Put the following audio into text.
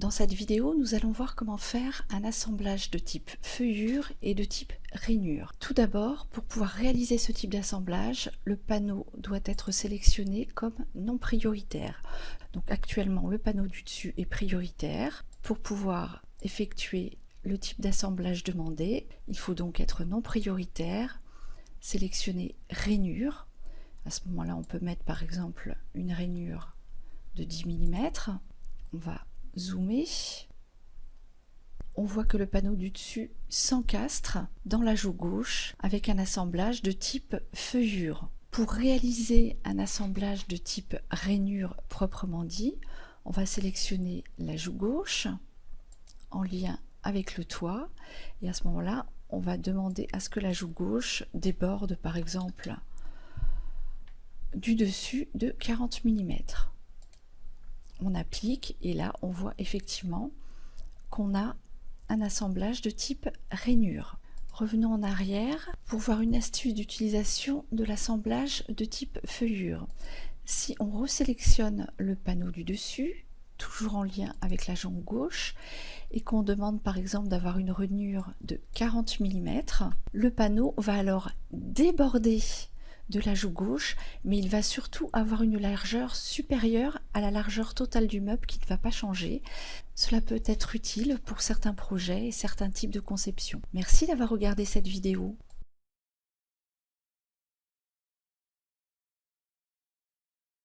Dans cette vidéo, nous allons voir comment faire un assemblage de type feuillure et de type rainure. Tout d'abord, pour pouvoir réaliser ce type d'assemblage, le panneau doit être sélectionné comme non prioritaire. Donc actuellement, le panneau du dessus est prioritaire. Pour pouvoir effectuer le type d'assemblage demandé, il faut donc être non prioritaire, sélectionner rainure. À ce moment-là, on peut mettre par exemple une rainure de 10 mm. On va zoomer. On voit que le panneau du dessus s'encastre dans la joue gauche avec un assemblage de type feuillure. Pour réaliser un assemblage de type rainure proprement dit, on va sélectionner la joue gauche en lien avec le toit et à ce moment-là, on va demander à ce que la joue gauche déborde par exemple du dessus de 40 mm. On applique et là on voit effectivement qu'on a un assemblage de type rainure. Revenons en arrière pour voir une astuce d'utilisation de l'assemblage de type feuillure. Si on resélectionne le panneau du dessus, toujours en lien avec la jambe gauche, et qu'on demande par exemple d'avoir une rainure de 40 mm, le panneau va alors déborder de la joue gauche, mais il va surtout avoir une largeur supérieure à la largeur totale du meuble qui ne va pas changer. Cela peut être utile pour certains projets et certains types de conception. Merci d'avoir regardé cette vidéo.